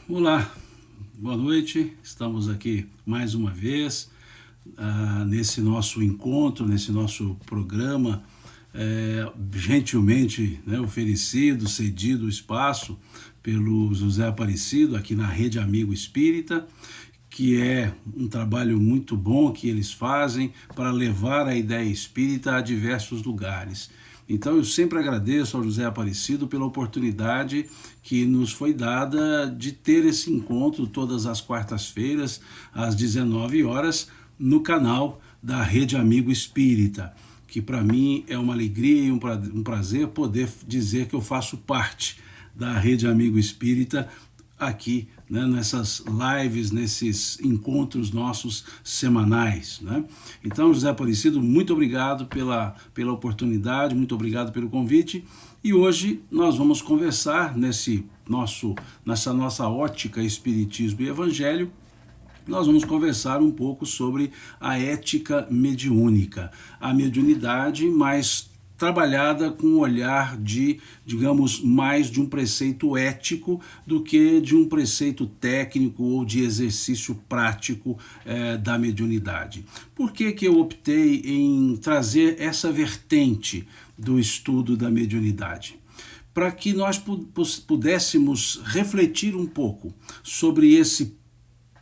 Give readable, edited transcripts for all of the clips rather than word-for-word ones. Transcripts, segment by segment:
Olá, boa noite. Estamos aqui mais uma vez nesse nosso encontro, nesse nosso programa, gentilmente oferecido, cedido o espaço pelo José Aparecido aqui na Rede Amigo Espírita, que é um trabalho muito bom que eles fazem para levar a ideia espírita a diversos lugares. Então eu sempre agradeço ao José Aparecido pela oportunidade que nos foi dada de ter esse encontro todas as quartas-feiras, às 19 horas, no canal da Rede Amigo Espírita, que para mim é uma alegria e um prazer poder dizer que eu faço parte da Rede Amigo Espírita aqui, nessas lives, nesses encontros nossos semanais. Então, José Aparecido, muito obrigado pela oportunidade, muito obrigado pelo convite. E hoje nós vamos conversar nessa nossa ótica Espiritismo e Evangelho. Nós vamos conversar um pouco sobre a ética mediúnica, a mediunidade, mas trabalhada com um olhar de, digamos, mais de um preceito ético do que de um preceito técnico ou de exercício prático da mediunidade. Por que eu optei em trazer essa vertente do estudo da mediunidade? Para que nós pudéssemos refletir um pouco sobre esse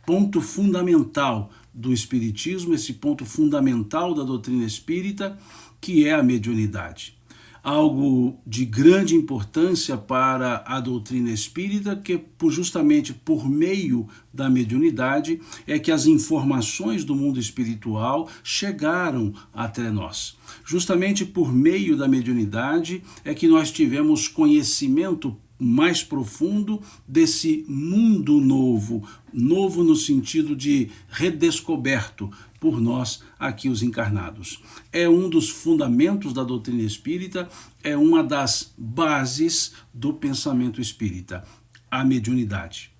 ponto fundamental do Espiritismo, esse ponto fundamental da doutrina espírita, que é a mediunidade. Algo de grande importância para a doutrina espírita, que justamente por meio da mediunidade é que as informações do mundo espiritual chegaram até nós. Justamente por meio da mediunidade é que nós tivemos conhecimento mais profundo desse mundo novo, novo no sentido de redescoberto por nós aqui os encarnados. É um dos fundamentos da doutrina espírita, é uma das bases do pensamento espírita, a mediunidade.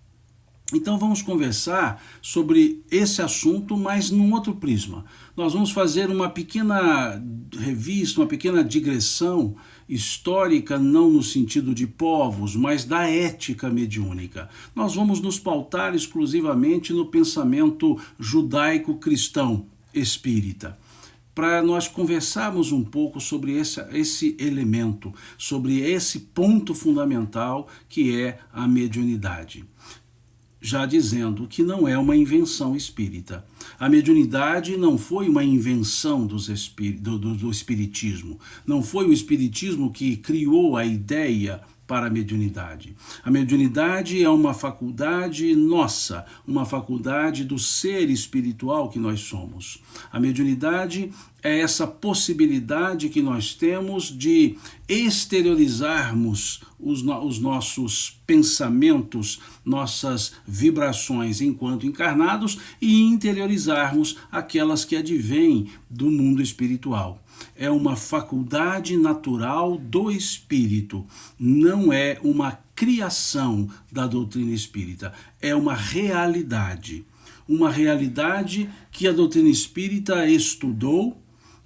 Então vamos conversar sobre esse assunto, mas num outro prisma. Nós vamos fazer uma pequena revista, uma pequena digressão histórica, não no sentido de povos, mas da ética mediúnica. Nós vamos nos pautar exclusivamente no pensamento judaico-cristão espírita, para nós conversarmos um pouco sobre esse elemento, sobre esse ponto fundamental que é a mediunidade. Já dizendo que não é uma invenção espírita. A mediunidade não foi uma invenção do espiritismo. Não foi o espiritismo que criou a ideia para a mediunidade. A mediunidade é uma faculdade nossa, uma faculdade do ser espiritual que nós somos. A mediunidade é essa possibilidade que nós temos de exteriorizarmos os nossos pensamentos, nossas vibrações enquanto encarnados e interiorizarmos aquelas que advêm do mundo espiritual. É uma faculdade natural do espírito, não é uma criação da doutrina espírita, é uma realidade. Uma realidade que a doutrina espírita estudou,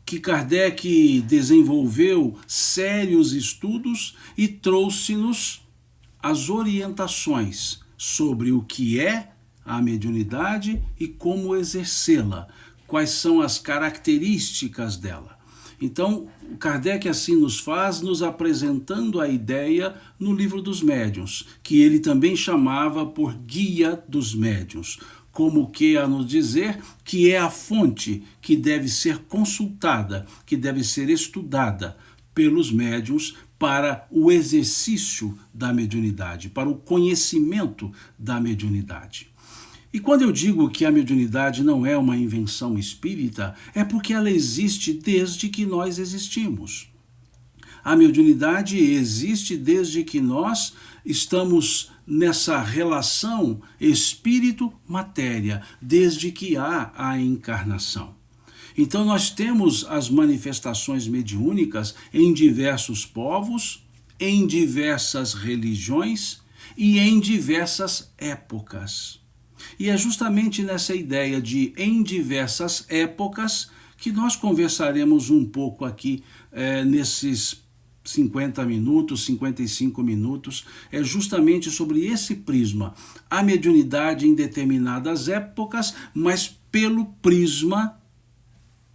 que Kardec desenvolveu sérios estudos e trouxe-nos as orientações sobre o que é a mediunidade e como exercê-la, quais são as características dela. Então, Kardec assim nos faz, nos apresentando a ideia no Livro dos Médiuns, que ele também chamava por Guia dos Médiuns, como que a nos dizer que é a fonte que deve ser consultada, que deve ser estudada pelos médiuns para o exercício da mediunidade, para o conhecimento da mediunidade. E quando eu digo que a mediunidade não é uma invenção espírita, é porque ela existe desde que nós existimos. A mediunidade existe desde que nós estamos nessa relação espírito-matéria, desde que há a encarnação. Então nós temos as manifestações mediúnicas em diversos povos, em diversas religiões e em diversas épocas. E é justamente nessa ideia de em diversas épocas que nós conversaremos um pouco aqui nesses 50 minutos, 55 minutos, é justamente sobre esse prisma. A mediunidade em determinadas épocas, mas pelo prisma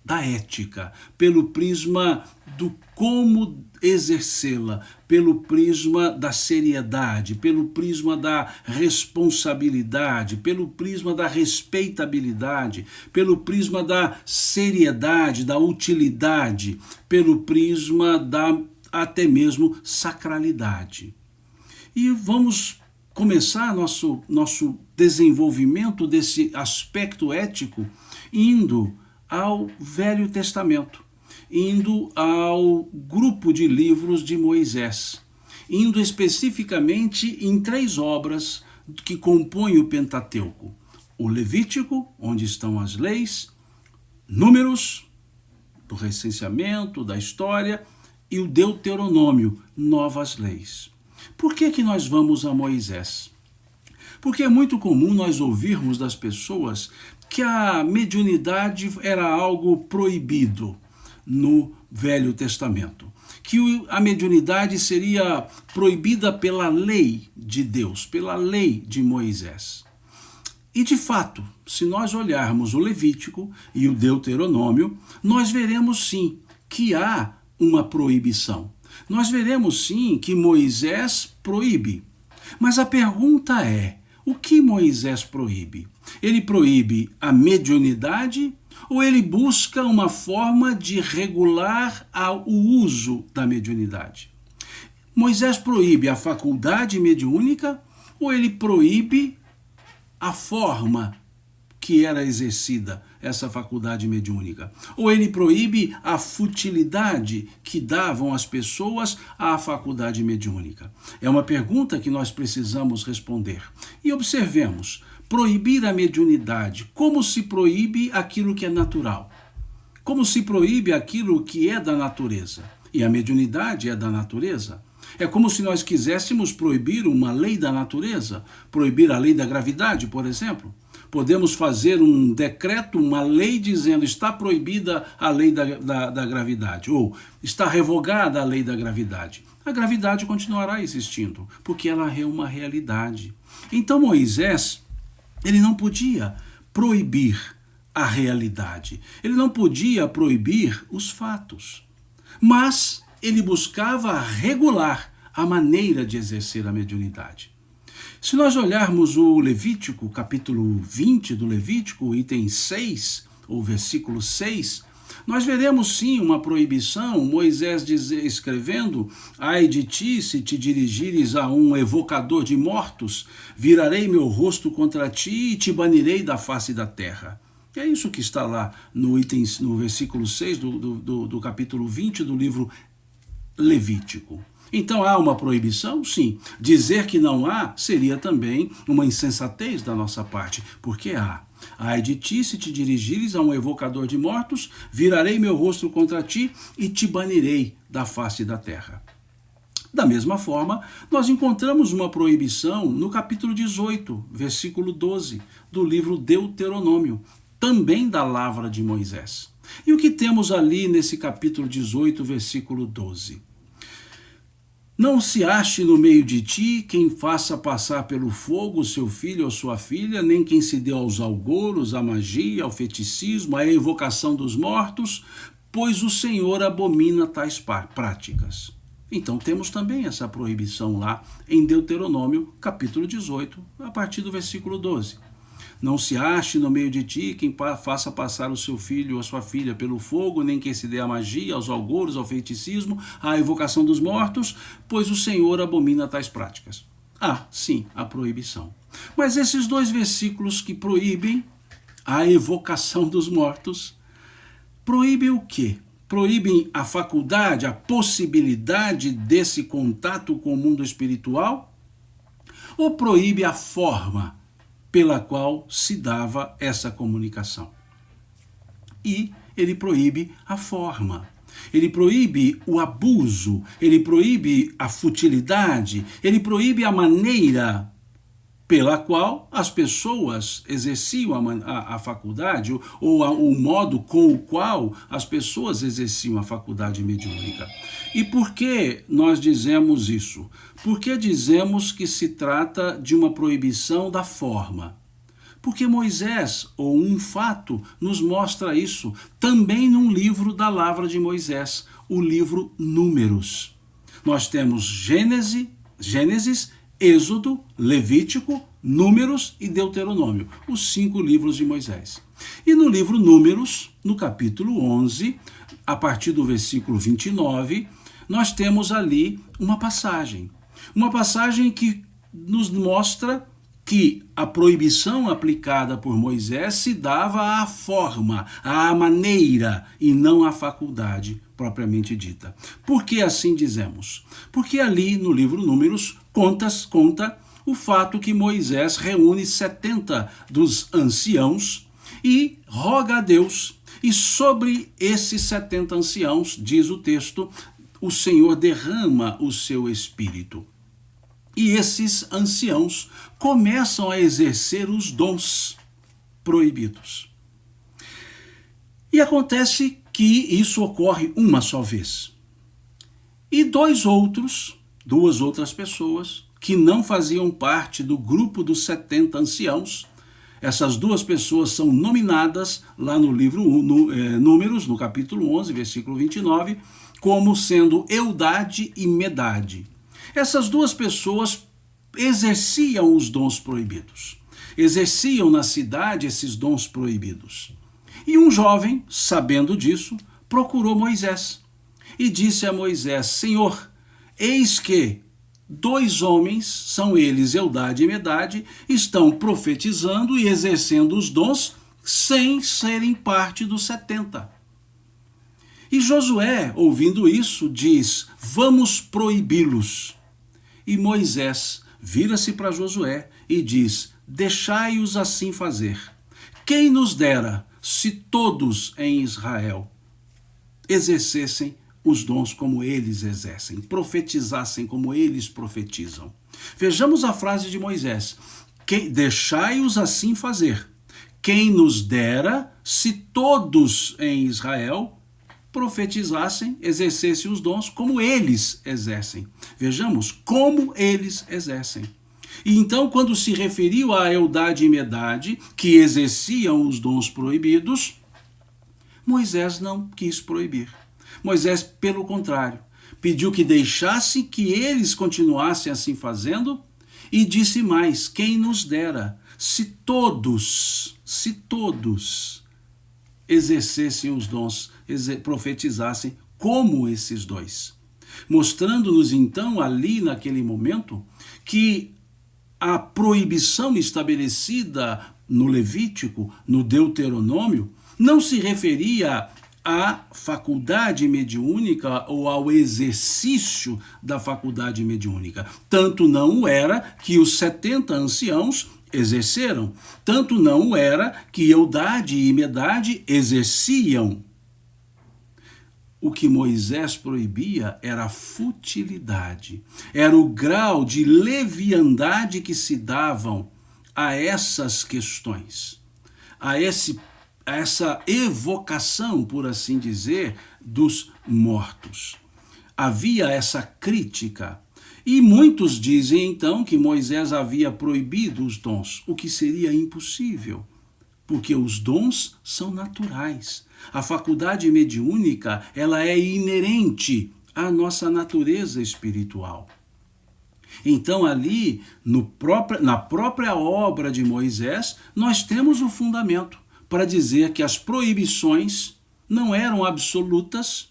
da ética, pelo prisma do como exercê-la, pelo prisma da seriedade, pelo prisma da responsabilidade, pelo prisma da respeitabilidade, pelo prisma da seriedade, da utilidade, pelo prisma da até mesmo sacralidade. E vamos começar nosso desenvolvimento desse aspecto ético indo ao Velho Testamento, indo ao grupo de livros de Moisés, indo especificamente em 3 obras que compõem o Pentateuco: o Levítico, onde estão as leis, Números, do recenseamento, da história, e o Deuteronômio, novas leis. Por que nós vamos a Moisés? Porque é muito comum nós ouvirmos das pessoas que a mediunidade era algo proibido no Velho Testamento, que a mediunidade seria proibida pela lei de Deus, pela lei de Moisés. E de fato, se nós olharmos o Levítico e o Deuteronômio, nós veremos sim que há uma proibição. Nós veremos sim que Moisés proíbe. Mas a pergunta é: o que Moisés proíbe? Ele proíbe a mediunidade ou ele busca uma forma de regular o uso da mediunidade? Moisés proíbe a faculdade mediúnica ou ele proíbe a forma que era exercida essa faculdade mediúnica? Ou ele proíbe a futilidade que davam as pessoas à faculdade mediúnica? É uma pergunta que nós precisamos responder. E observemos: proibir a mediunidade, como se proíbe aquilo que é natural? Como se proíbe aquilo que é da natureza? E a mediunidade é da natureza. É como se nós quiséssemos proibir uma lei da natureza, proibir a lei da gravidade, por exemplo. Podemos fazer um decreto, uma lei dizendo está proibida a lei da gravidade, ou está revogada a lei da gravidade. A gravidade continuará existindo, porque ela é uma realidade. Então Moisés, ele não podia proibir a realidade, ele não podia proibir os fatos, mas ele buscava regular a maneira de exercer a mediunidade. Se nós olharmos o Levítico, capítulo 20 do Levítico, item 6, ou versículo 6, nós veremos sim uma proibição. Moisés escrevendo: ai de ti, se te dirigires a um evocador de mortos, virarei meu rosto contra ti e te banirei da face da terra. E é isso que está lá no versículo 6 do capítulo 20 do livro Levítico. Então há uma proibição? Sim. Dizer que não há seria também uma insensatez da nossa parte, porque há. Ai de ti, se te dirigires a um evocador de mortos, virarei meu rosto contra ti e te banirei da face da terra. Da mesma forma, nós encontramos uma proibição no capítulo 18, versículo 12, do livro Deuteronômio, também da lavra de Moisés. E o que temos ali nesse capítulo 18, versículo 12? Não se ache no meio de ti quem faça passar pelo fogo seu filho ou sua filha, nem quem se dê aos algoros, à magia, ao feiticismo, à evocação dos mortos, pois o Senhor abomina tais práticas. Então temos também essa proibição lá em Deuteronômio, capítulo 18, a partir do versículo 12. Não se ache no meio de ti quem faça passar o seu filho ou a sua filha pelo fogo, nem quem se dê à magia, aos algoros, ao feiticismo, à evocação dos mortos, pois o Senhor abomina tais práticas. Ah, sim, a proibição. Mas esses 2 versículos que proíbem a evocação dos mortos, proíbem o quê? Proíbem a faculdade, a possibilidade desse contato com o mundo espiritual? Ou proíbe a forma pela qual se dava essa comunicação? E ele proíbe a forma, ele proíbe o abuso, ele proíbe a futilidade, ele proíbe a maneira pela qual as pessoas exerciam a faculdade, ou o modo com o qual as pessoas exerciam a faculdade mediúnica. E por que nós dizemos isso? Porque dizemos que se trata de uma proibição da forma. Porque Moisés, ou um fato, nos mostra isso também num livro da Lavra de Moisés, o livro Números. Nós temos Gênesis, Êxodo, Levítico, Números e Deuteronômio, os 5 livros de Moisés. E no livro Números, no capítulo 11, a partir do versículo 29, nós temos ali uma passagem que nos mostra que a proibição aplicada por Moisés se dava à forma, à maneira, e não à faculdade propriamente dita. Por que assim dizemos? Porque ali no livro Números conta o fato que Moisés reúne 70 dos anciãos e roga a Deus. E sobre esses 70 anciãos, diz o texto, o Senhor derrama o seu espírito. E esses anciãos começam a exercer os dons proibidos. E acontece que isso ocorre uma só vez. E duas outras pessoas, que não faziam parte do grupo dos 70 anciãos, essas 2 pessoas são nominadas lá no livro Números, no capítulo 11, versículo 29, como sendo Eldade e Medade. Essas 2 pessoas exerciam os dons proibidos. Exerciam na cidade esses dons proibidos. E um jovem, sabendo disso, procurou Moisés e disse a Moisés: Senhor, eis que 2 homens, são eles Eldade e Medade, estão profetizando e exercendo os dons sem serem parte dos 70. E Josué, ouvindo isso, diz: vamos proibi-los. E Moisés vira-se para Josué e diz: deixai-os assim fazer. Quem nos dera se todos em Israel exercessem os dons como eles exercem, profetizassem como eles profetizam. Vejamos a frase de Moisés: deixai-os assim fazer. Quem nos dera se todos em Israel profetizassem, exercessem os dons como eles exercem. Vejamos como eles exercem. E então, quando se referiu à Eldade e Medade, que exerciam os dons proibidos, Moisés não quis proibir. Moisés, pelo contrário, pediu que deixasse que eles continuassem assim fazendo e disse mais: quem nos dera se todos exercessem os dons, profetizassem como esses 2. Mostrando-nos então ali naquele momento que a proibição estabelecida no Levítico, no Deuteronômio, não se referia à faculdade mediúnica ou ao exercício da faculdade mediúnica. Tanto não era que os 70 anciãos exerceram, tanto não era que Eldade e Medade exerciam. O que Moisés proibia era a futilidade, era o grau de leviandade que se davam a essas questões, a essa evocação, por assim dizer, dos mortos. Havia essa crítica. E muitos dizem então que Moisés havia proibido os dons, o que seria impossível, porque os dons são naturais. A faculdade mediúnica, ela é inerente à nossa natureza espiritual. Então ali, na própria obra de Moisés, nós temos o fundamento para dizer que as proibições não eram absolutas,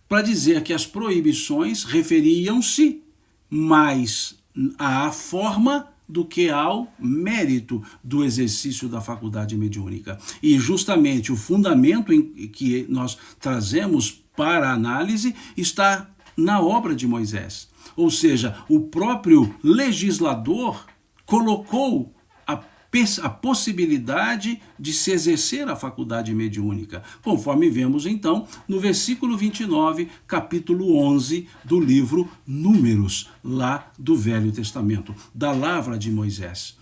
para dizer que as proibições referiam-se mais à forma do que ao mérito do exercício da faculdade mediúnica. E justamente o fundamento que nós trazemos para a análise está na obra de Moisés. Ou seja, o próprio legislador colocou a possibilidade de se exercer a faculdade mediúnica, conforme vemos então no versículo 29, capítulo 11 do livro Números, lá do Velho Testamento, da Lavra de Moisés.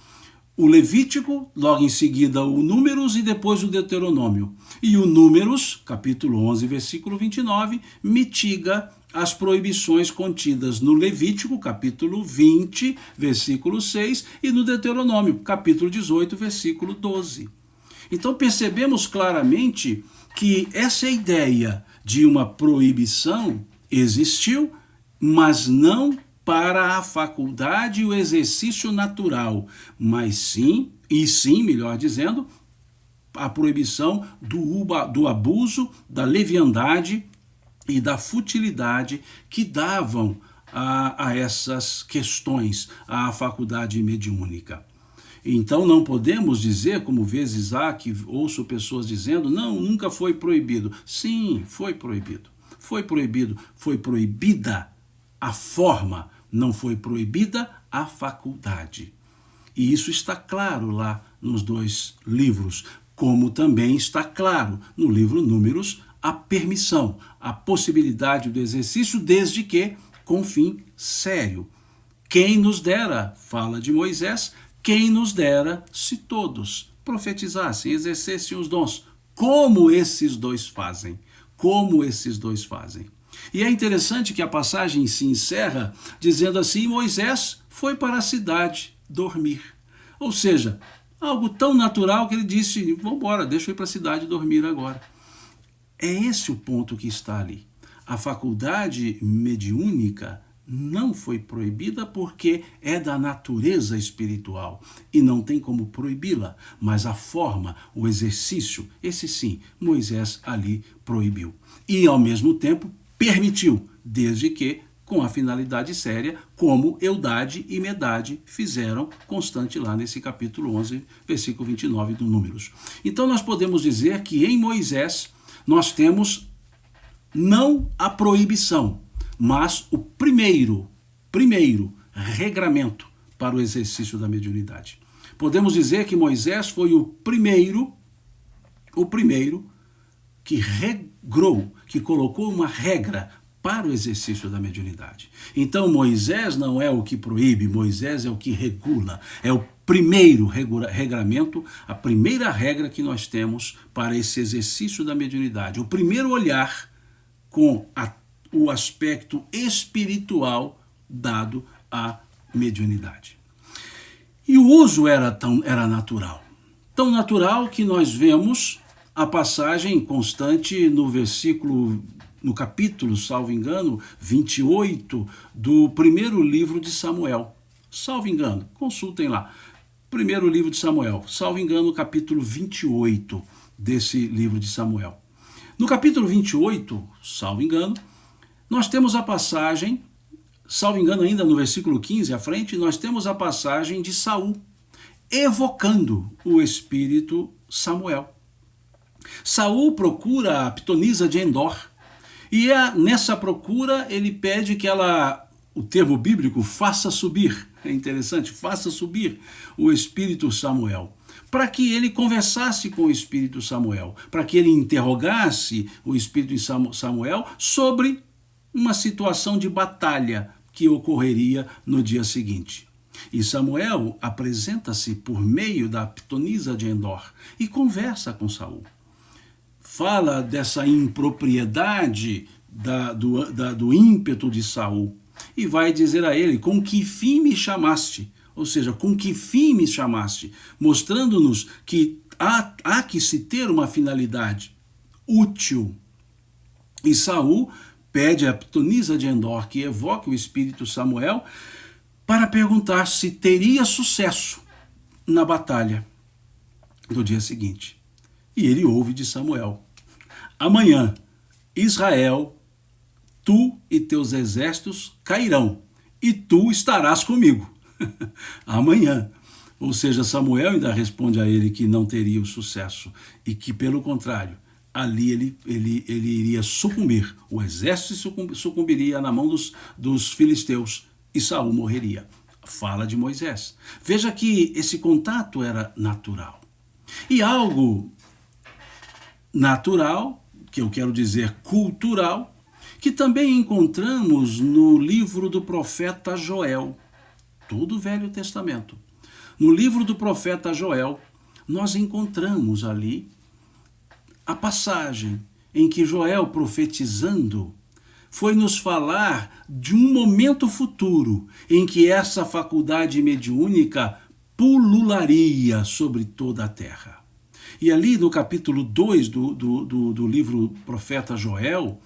o Levítico, logo em seguida o Números e depois o Deuteronômio. E o Números, capítulo 11, versículo 29, mitiga as proibições contidas no Levítico, capítulo 20, versículo 6, e no Deuteronômio, capítulo 18, versículo 12. Então percebemos claramente que essa ideia de uma proibição existiu, mas não para a faculdade e o exercício natural, mas sim, melhor dizendo, a proibição do abuso, da leviandade e da futilidade que davam a essas questões, à faculdade mediúnica. Então não podemos dizer, como vezes há, que ouço pessoas dizendo, não, nunca foi proibido. Sim, foi proibido. Foi proibido, foi proibida a forma, não foi proibida a faculdade. E isso está claro lá nos dois livros, como também está claro no livro Números, a permissão, a possibilidade do exercício, desde que com fim sério. Quem nos dera, fala de Moisés, quem nos dera se todos profetizassem, exercessem os dons, como esses dois fazem. Como esses dois fazem. E é interessante que a passagem se encerra dizendo assim: Moisés foi para a cidade dormir. Ou seja, algo tão natural que ele disse: vamos embora, deixa eu ir para a cidade dormir agora. É esse o ponto que está ali. A faculdade mediúnica não foi proibida porque é da natureza espiritual e não tem como proibi-la, mas a forma, o exercício, esse sim, Moisés ali proibiu. E ao mesmo tempo permitiu, desde que com a finalidade séria, como Eudade e Medade fizeram, constante lá nesse capítulo 11, versículo 29 do Números. Então nós podemos dizer que em Moisés nós temos não a proibição, mas o primeiro regramento para o exercício da mediunidade. Podemos dizer que Moisés foi o primeiro que regrou, que colocou uma regra para o exercício da mediunidade. Então Moisés não é o que proíbe, Moisés é o que regula, é o primeiro regramento, a primeira regra que nós temos para esse exercício da mediunidade, o primeiro olhar com o aspecto espiritual dado à mediunidade. E o uso era natural. Tão natural que nós vemos a passagem constante no capítulo, salvo engano, 28 do primeiro livro de Samuel. Salvo engano, consultem lá. Primeiro livro de Samuel, salvo engano, capítulo 28 desse livro de Samuel. No capítulo 28, salvo engano, nós temos a passagem, salvo engano ainda no versículo 15 à frente, nós temos a passagem de Saul, evocando o espírito Samuel. Saul procura a pitonisa de Endor, e nessa procura ele pede que ela, o termo bíblico, faça subir, é interessante, faça subir o espírito Samuel, para que ele conversasse com o espírito Samuel, para que ele interrogasse o espírito Samuel sobre uma situação de batalha que ocorreria no dia seguinte. E Samuel apresenta-se por meio da pitonisa de Endor e conversa com Saul. Fala dessa impropriedade do ímpeto de Saul e vai dizer a ele: com que fim me chamaste? Ou seja, com que fim me chamaste? Mostrando-nos que há que se ter uma finalidade útil. E Saul pede a pitonisa de Endor que evoque o espírito Samuel para perguntar se teria sucesso na batalha do dia seguinte. E ele ouve de Samuel: amanhã, Israel, tu e teus exércitos cairão, e tu estarás comigo. Amanhã. Ou seja, Samuel ainda responde a ele que não teria o sucesso e que, pelo contrário, ali ele iria sucumbir, o exército sucumbiria na mão dos filisteus e Saul morreria. Fala de Moisés. Veja que esse contato era natural. E algo natural, que eu quero dizer cultural, que também encontramos no livro do profeta Joel, todo o Velho Testamento. No livro do profeta Joel, nós encontramos ali a passagem em que Joel, profetizando, foi nos falar de um momento futuro em que essa faculdade mediúnica pulularia sobre toda a terra. E ali no capítulo 2 do livro profeta Joel,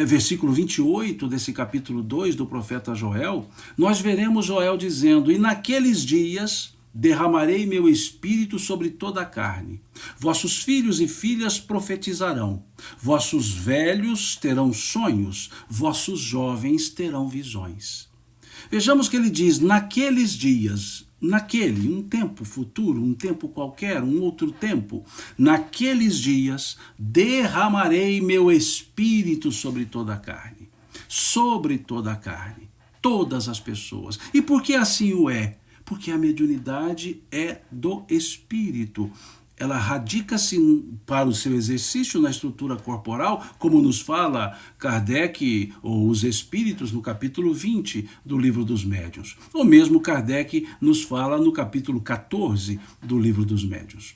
versículo 28 desse capítulo 2 do profeta Joel, nós veremos Joel dizendo: e naqueles dias derramarei meu espírito sobre toda a carne. Vossos filhos e filhas profetizarão, vossos velhos terão sonhos, vossos jovens terão visões. Vejamos que ele diz, naqueles dias, naquele, um tempo futuro, um tempo qualquer, um outro tempo, naqueles dias derramarei meu espírito sobre toda a carne. Sobre toda a carne, todas as pessoas. E por que assim o é? Porque a mediunidade é do espírito. Ela radica-se para o seu exercício na estrutura corporal, como nos fala Kardec, ou os Espíritos, no capítulo 20 do Livro dos Médiuns. Ou mesmo Kardec nos fala no capítulo 14 do Livro dos Médiuns.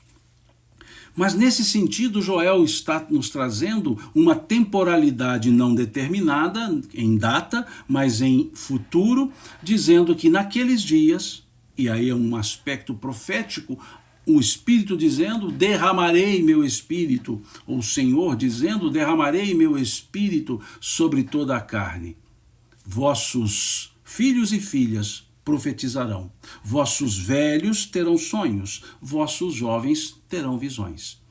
Mas nesse sentido, Joel está nos trazendo uma temporalidade não determinada, em data, mas em futuro, dizendo que naqueles dias, e aí é um aspecto profético, o Espírito dizendo, derramarei meu Espírito, ou o Senhor dizendo, derramarei meu Espírito sobre toda a carne. Vossos filhos e filhas profetizarão, vossos velhos terão sonhos, vossos jovens terão visões.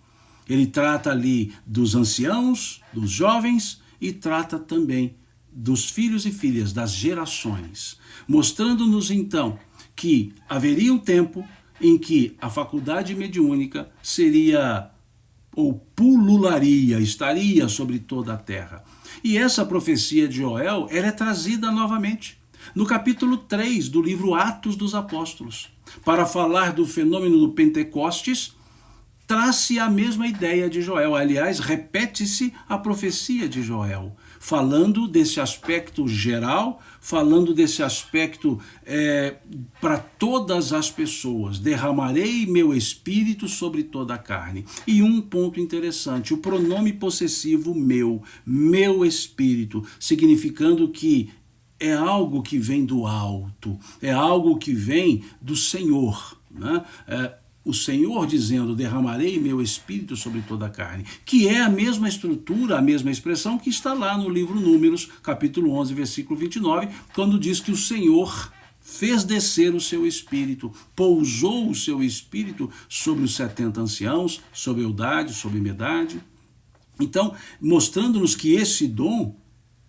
Ele trata ali dos anciãos, dos jovens, e trata também dos filhos e filhas, das gerações, mostrando-nos então que haveria um tempo em que a faculdade mediúnica seria, ou pulularia, estaria sobre toda a terra. E essa profecia de Joel, ela é trazida novamente no capítulo 3 do livro Atos dos Apóstolos. Para falar do fenômeno do Pentecostes, traz-se a mesma ideia de Joel. Aliás, repete-se a profecia de Joel, falando desse aspecto geral, falando desse aspecto para todas as pessoas. Derramarei meu espírito sobre toda a carne. E um ponto interessante, o pronome possessivo meu espírito, significando que é algo que vem do alto, é algo que vem do Senhor, né? O Senhor dizendo, derramarei meu espírito sobre toda a carne, que é a mesma estrutura, a mesma expressão que está lá no livro Números, capítulo 11, versículo 29, quando diz que o Senhor fez descer o seu espírito, pousou o seu espírito sobre os 70 anciãos, sobre Eudade, sobre Medade. Então, mostrando-nos que esse dom,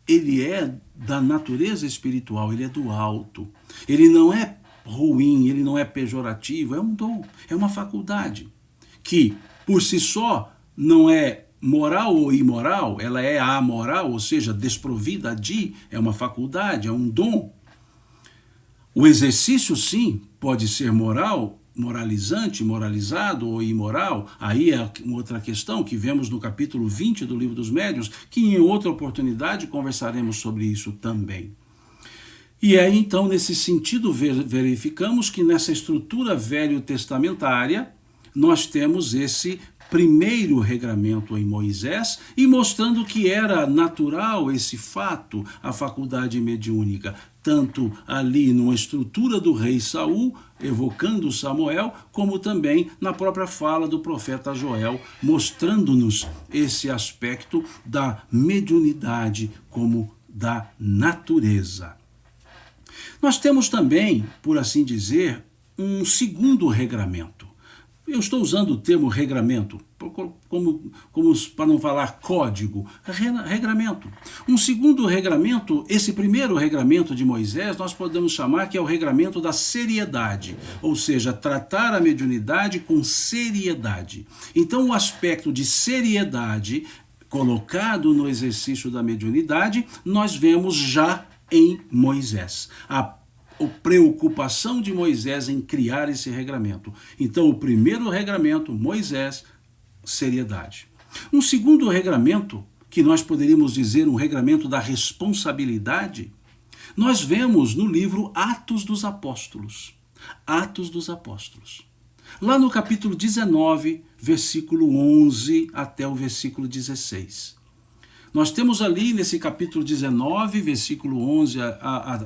ele é da natureza espiritual, ele é do alto, ele não é ruim, ele não é pejorativo, é um dom, é uma faculdade, que por si só não é moral ou imoral, ela é amoral, ou seja, desprovida de, é uma faculdade, é um dom. O exercício, sim, pode ser moral, moralizante, moralizado ou imoral, aí é outra questão que vemos no capítulo 20 do Livro dos Médiuns, que em outra oportunidade conversaremos sobre isso também. E aí, então, nesse sentido, verificamos que nessa estrutura velho-testamentária, nós temos esse primeiro regramento em Moisés, e mostrando que era natural esse fato, a faculdade mediúnica, tanto ali numa estrutura do rei Saul, evocando Samuel, como também na própria fala do profeta Joel, mostrando-nos esse aspecto da mediunidade como da natureza. Nós temos também, por assim dizer, um segundo regramento. Eu estou usando o termo regramento, para não falar código, regramento. Um segundo regramento, esse primeiro regramento de Moisés, nós podemos chamar que é o regramento da seriedade, ou seja, tratar a mediunidade com seriedade. Então, o aspecto de seriedade colocado no exercício da mediunidade, nós vemos já em Moisés. A preocupação de Moisés em criar esse regramento. Então, o primeiro regramento, Moisés, seriedade. Um segundo regramento, que nós poderíamos dizer um regramento da responsabilidade, nós vemos no livro Atos dos Apóstolos. Atos dos Apóstolos. Lá no capítulo 19, versículo 11 até o versículo 16. Nós temos ali nesse capítulo 19, versículo 11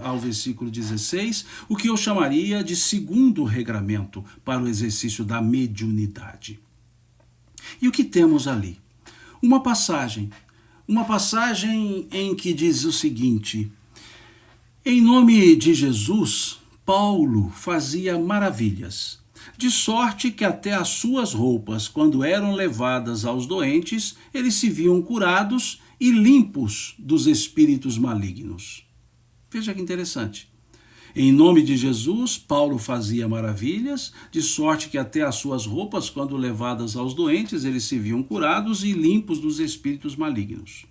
ao versículo 16, o que eu chamaria de segundo regramento para o exercício da mediunidade. E o que temos ali? Uma passagem em que diz o seguinte: em nome de Jesus, Paulo fazia maravilhas, de sorte que até as suas roupas, quando eram levadas aos doentes, eles se viam curados e limpos dos espíritos malignos. Veja que interessante. Em nome de Jesus, Paulo fazia maravilhas, de sorte que até as suas roupas, quando levadas aos doentes, eles se viam curados e limpos dos espíritos malignos.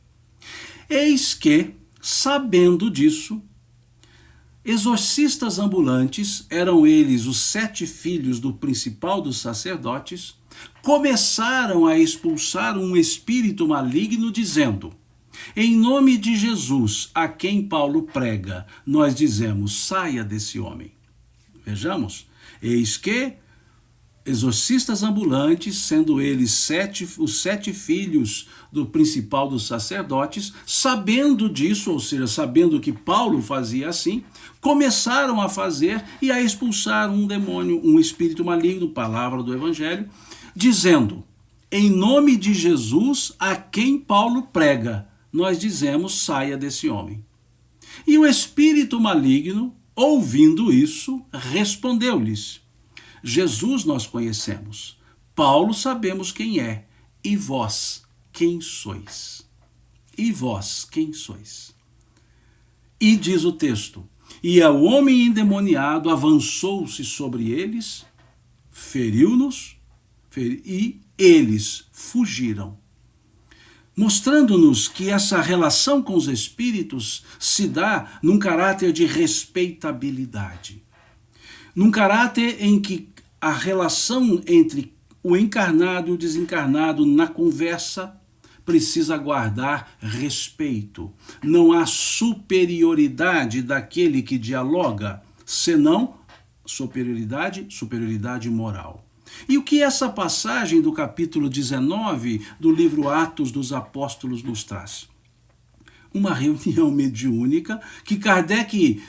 Eis que, sabendo disso, exorcistas ambulantes, eram eles os 7 filhos do principal dos sacerdotes, começaram a expulsar um espírito maligno, dizendo: em nome de Jesus, a quem Paulo prega, nós dizemos, saia desse homem. Vejamos, eis que exorcistas ambulantes, sendo eles os 7 filhos do principal dos sacerdotes, sabendo disso, ou seja, sabendo que Paulo fazia assim, começaram a fazer e a expulsar um demônio, um espírito maligno, palavra do Evangelho, dizendo: em nome de Jesus, a quem Paulo prega, nós dizemos, saia desse homem. E o espírito maligno, ouvindo isso, respondeu-lhes: Jesus nós conhecemos, Paulo sabemos quem é, e vós quem sois? E vós quem sois? E diz o texto: e o homem endemoniado avançou-se sobre eles, feriu-nos, e eles fugiram. Mostrando-nos que essa relação com os espíritos se dá num caráter de respeitabilidade. Num caráter em que a relação entre o encarnado e o desencarnado na conversa precisa guardar respeito. Não há superioridade daquele que dialoga, senão superioridade moral. E o que essa passagem do capítulo 19 do livro Atos dos Apóstolos nos traz? Uma reunião mediúnica que Kardec,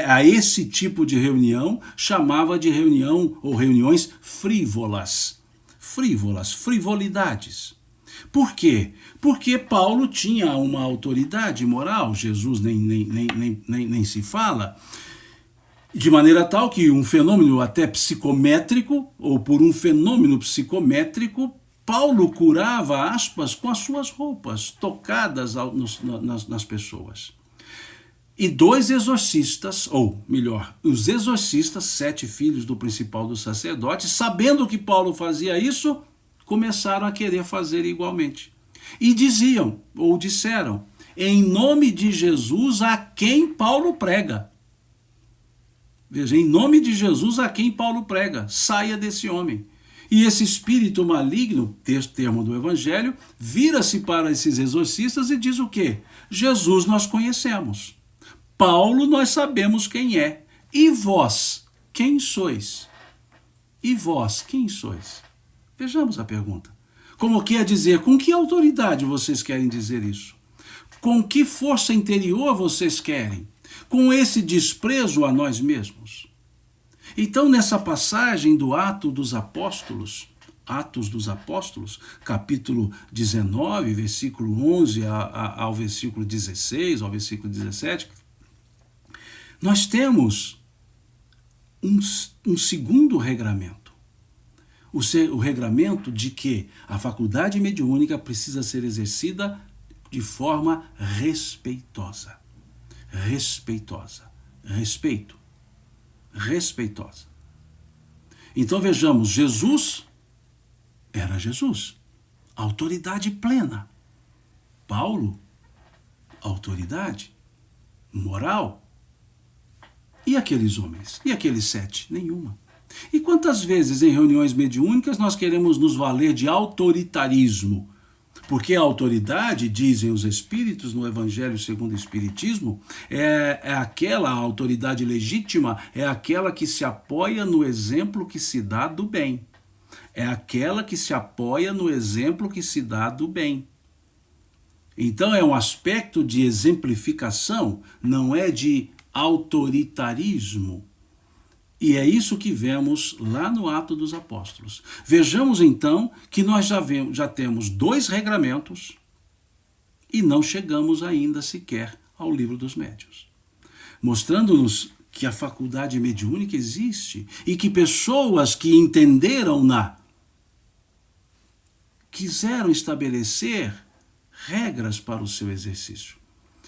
a esse tipo de reunião, chamava de reunião ou reuniões frívolas. Frivolidades. Por quê? Porque Paulo tinha uma autoridade moral, Jesus nem se fala, de maneira tal que um fenômeno até psicométrico, ou por um fenômeno psicométrico, Paulo curava, aspas, com as suas roupas, tocadas nas pessoas. E 2 exorcistas, ou melhor, os exorcistas, 7 filhos do principal dos sacerdotes, sabendo que Paulo fazia isso, começaram a querer fazer igualmente. E diziam, ou disseram, em nome de Jesus a quem Paulo prega. Veja, em nome de Jesus a quem Paulo prega, saia desse homem. E esse espírito maligno, termo do Evangelho, vira-se para esses exorcistas e diz o quê? Jesus nós conhecemos. Paulo nós sabemos quem é. E vós, quem sois? E vós, quem sois? Vejamos a pergunta. Como quer dizer, com que autoridade vocês querem dizer isso? Com que força interior vocês querem? Com esse desprezo a nós mesmos? Então, nessa passagem do Atos dos Apóstolos, capítulo 19, versículo 11 ao versículo 16, ao versículo 17, nós temos um segundo regramento. O regramento de que a faculdade mediúnica precisa ser exercida de forma respeitosa. Respeitosa. Então vejamos, Jesus era Jesus, autoridade plena. Paulo, autoridade moral. E aqueles homens? E aqueles 7? Nenhuma. E quantas vezes em reuniões mediúnicas nós queremos nos valer de autoritarismo? Porque a autoridade, dizem os espíritos no Evangelho segundo o Espiritismo, é aquela autoridade legítima, é aquela que se apoia no exemplo que se dá do bem. É aquela que se apoia no exemplo que se dá do bem. Então é um aspecto de exemplificação, não é de autoritarismo. E é isso que vemos lá no Atos dos Apóstolos. Vejamos então que nós já temos 2 regramentos e não chegamos ainda sequer ao Livro dos Médiuns, mostrando-nos que a faculdade mediúnica existe e que pessoas que entenderam-na quiseram estabelecer regras para o seu exercício.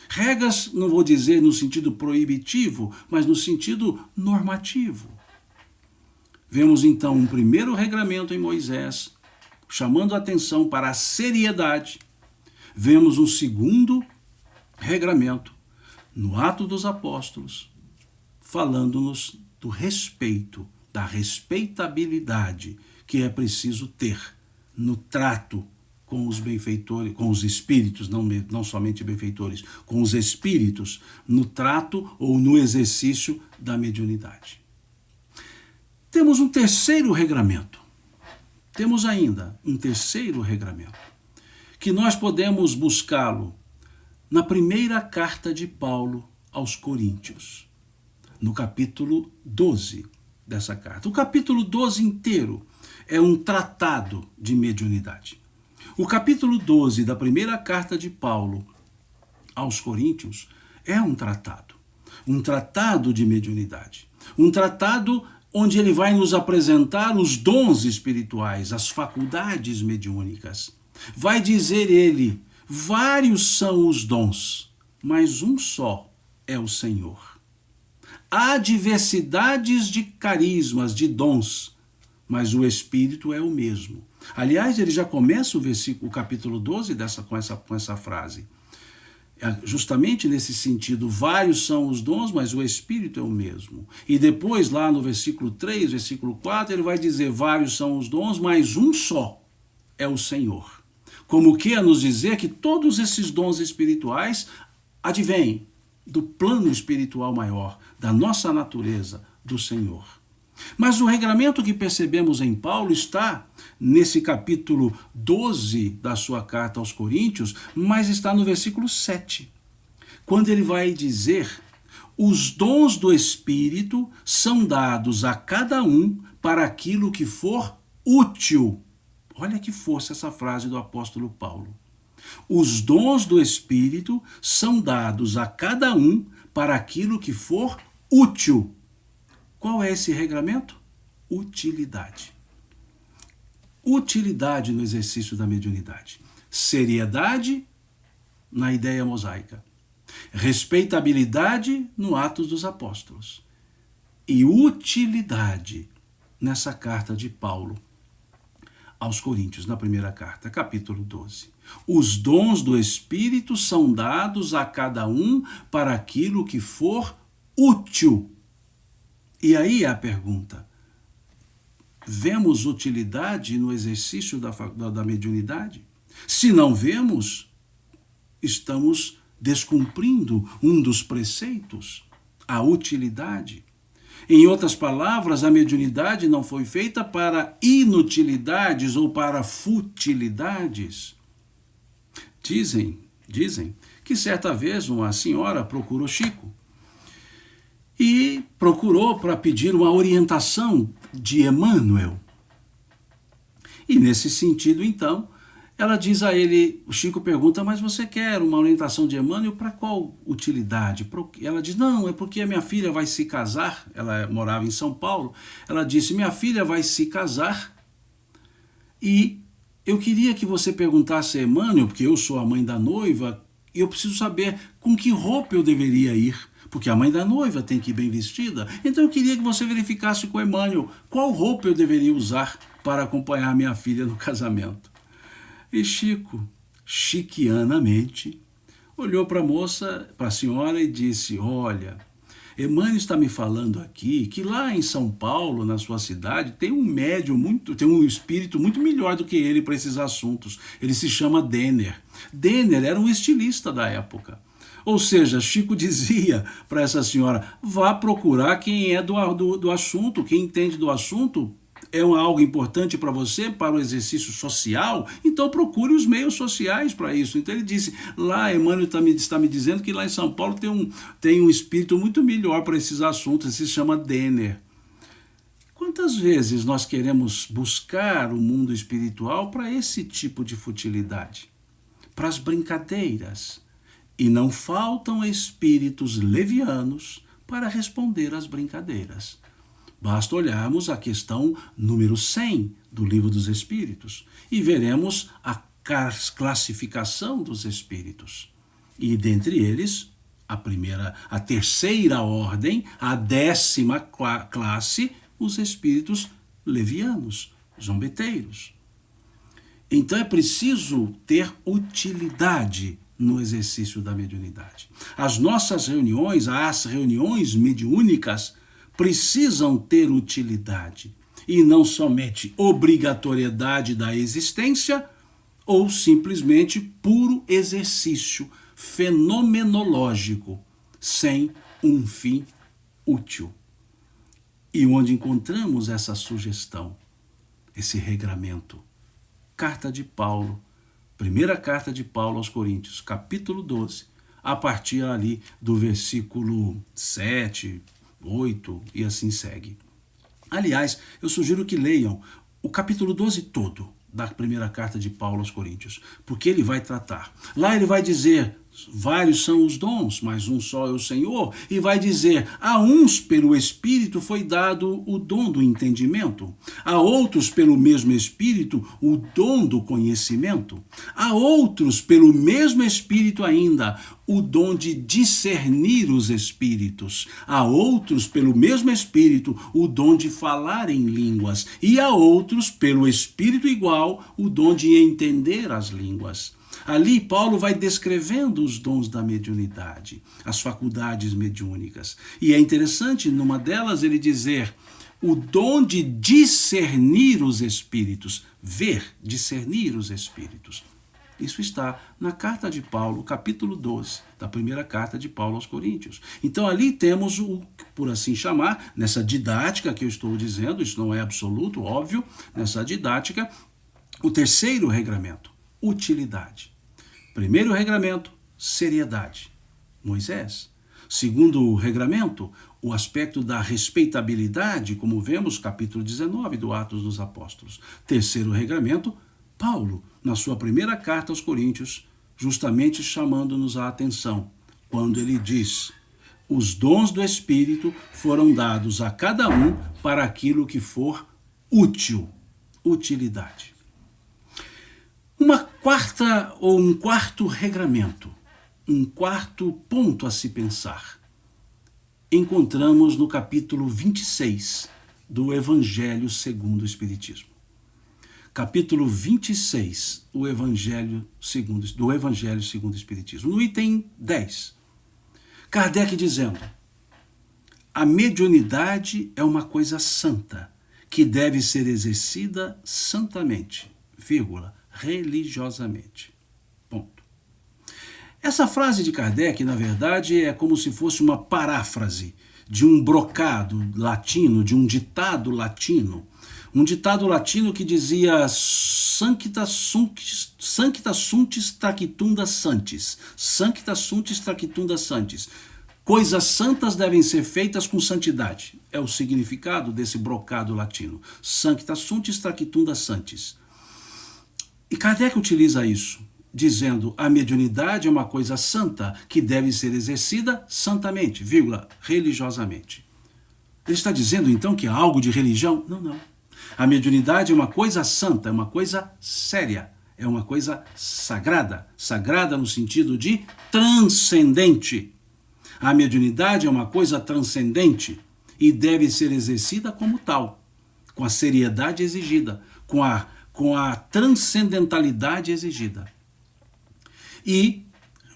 Regras, não vou dizer no sentido proibitivo, mas no sentido normativo. Vemos então um primeiro regramento em Moisés, chamando a atenção para a seriedade. Vemos um segundo regramento no Atos dos Apóstolos, falando-nos do respeito, da respeitabilidade que é preciso ter no trato com os benfeitores, com os espíritos, não somente benfeitores, com os espíritos, no trato ou no exercício da mediunidade. Temos um terceiro regramento. Temos ainda um terceiro regramento, que nós podemos buscá-lo na primeira carta de Paulo aos Coríntios, no capítulo 12 dessa carta. O capítulo 12 inteiro é um tratado de mediunidade. O capítulo 12 da primeira carta de Paulo aos Coríntios é um tratado de mediunidade, um tratado onde ele vai nos apresentar os dons espirituais, as faculdades mediúnicas. Vai dizer ele, vários são os dons, mas um só é o Senhor. Há diversidades de carismas, de dons, mas o Espírito é o mesmo. Aliás, ele já começa o capítulo 12 com essa frase. Justamente nesse sentido, vários são os dons, mas o Espírito é o mesmo. E depois, lá no versículo 3, versículo 4, ele vai dizer, vários são os dons, mas um só é o Senhor. Como que a nos dizer que todos esses dons espirituais advêm do plano espiritual maior, da nossa natureza, do Senhor. Mas o regramento que percebemos em Paulo está nesse capítulo 12 da sua carta aos Coríntios, mas está no versículo 7, quando ele vai dizer, os dons do Espírito são dados a cada um para aquilo que for útil. Olha que força essa frase do apóstolo Paulo. Os dons do Espírito são dados a cada um para aquilo que for útil. Qual é esse regramento? Utilidade. Utilidade no exercício da mediunidade. Seriedade na ideia mosaica. Respeitabilidade no Atos dos Apóstolos. E utilidade nessa carta de Paulo aos Coríntios, na primeira carta, capítulo 12. Os dons do Espírito são dados a cada um para aquilo que for útil. E aí a pergunta, vemos utilidade no exercício da mediunidade? Se não vemos, estamos descumprindo um dos preceitos, a utilidade. Em outras palavras, a mediunidade não foi feita para inutilidades ou para futilidades. Dizem que certa vez uma senhora procurou Chico e procurou para pedir uma orientação de Emmanuel. E nesse sentido, então, ela diz a ele, o Chico pergunta, mas você quer uma orientação de Emmanuel para qual utilidade? Ela diz, não, é porque a minha filha vai se casar, ela morava em São Paulo, ela disse, minha filha vai se casar e eu queria que você perguntasse a Emmanuel, porque eu sou a mãe da noiva, e eu preciso saber com que roupa eu deveria ir, porque a mãe da noiva tem que ir bem vestida, então eu queria que você verificasse com Emmanuel qual roupa eu deveria usar para acompanhar minha filha no casamento. E Chico, chiquianamente, olhou para a moça, para a senhora e disse, olha, Emmanuel está me falando aqui que lá em São Paulo, na sua cidade, tem um médium tem um espírito muito melhor do que ele para esses assuntos. Ele se chama Denner. Denner era um estilista da época. Ou seja, Chico dizia para essa senhora, vá procurar quem é do assunto, quem entende do assunto. É algo importante para você, para o exercício social, então procure os meios sociais para isso. Então ele disse, lá Emmanuel está me dizendo que lá em São Paulo tem um espírito muito melhor para esses assuntos, se chama Denner. Quantas vezes nós queremos buscar o mundo espiritual para esse tipo de futilidade? Para as brincadeiras. E não faltam espíritos levianos para responder às brincadeiras. Basta olharmos a questão número 100 do Livro dos Espíritos e veremos a classificação dos espíritos. E dentre eles, a terceira ordem, a 10ª classe, os espíritos levianos, zombeteiros. Então é preciso ter utilidade no exercício da mediunidade. As nossas reuniões, as reuniões mediúnicas, precisam ter utilidade e não somente obrigatoriedade da existência ou simplesmente puro exercício fenomenológico, sem um fim útil. E onde encontramos essa sugestão, esse regramento? Carta de Paulo, primeira carta de Paulo aos Coríntios, capítulo 12, a partir ali do versículo 7, 8 e assim segue. Aliás, eu sugiro que leiam o capítulo 12 todo da primeira carta de Paulo aos Coríntios, porque ele vai tratar. Lá ele vai dizer, vários são os dons, mas um só é o Senhor, e vai dizer, a uns pelo Espírito foi dado o dom do entendimento, a outros pelo mesmo Espírito o dom do conhecimento, a outros pelo mesmo Espírito ainda o dom de discernir os espíritos, a outros pelo mesmo Espírito o dom de falar em línguas, e a outros pelo Espírito igual o dom de entender as línguas. Ali Paulo vai descrevendo os dons da mediunidade, as faculdades mediúnicas. E é interessante, numa delas, ele dizer o dom de discernir os espíritos, discernir os espíritos. Isso está na carta de Paulo, capítulo 12, da primeira carta de Paulo aos Coríntios. Então ali temos por assim chamar, nessa didática que eu estou dizendo, isso não é absoluto, óbvio, nessa didática, o terceiro regramento, utilidade. Primeiro regramento, seriedade, Moisés. Segundo regramento, o aspecto da respeitabilidade, como vemos, capítulo 19 do Atos dos Apóstolos. Terceiro regramento, Paulo, na sua primeira carta aos Coríntios, justamente chamando-nos a atenção, quando ele diz, os dons do Espírito foram dados a cada um para aquilo que for útil, utilidade. Um quarto regramento, um quarto ponto a se pensar, encontramos no capítulo 26 do Evangelho segundo o Espiritismo. Capítulo 26 do Evangelho segundo o Espiritismo. No item 10, Kardec dizendo, a mediunidade é uma coisa santa, que deve ser exercida santamente, religiosamente. Ponto. Essa frase de Kardec, na verdade, é como se fosse uma paráfrase de um brocado latino, de um ditado latino. Um ditado latino que dizia Sancta suntis tractunda santis. Sancta suntis tractunda santis. Coisas santas devem ser feitas com santidade. É o significado desse brocado latino. Sancta suntis tractunda santis. E Kardec utiliza isso, dizendo a mediunidade é uma coisa santa que deve ser exercida santamente, religiosamente. Ele está dizendo então que há algo de religião? Não, não. A mediunidade é uma coisa santa, é uma coisa séria, é uma coisa sagrada. Sagrada no sentido de transcendente. A mediunidade é uma coisa transcendente e deve ser exercida como tal, com a seriedade exigida, com a transcendentalidade exigida. E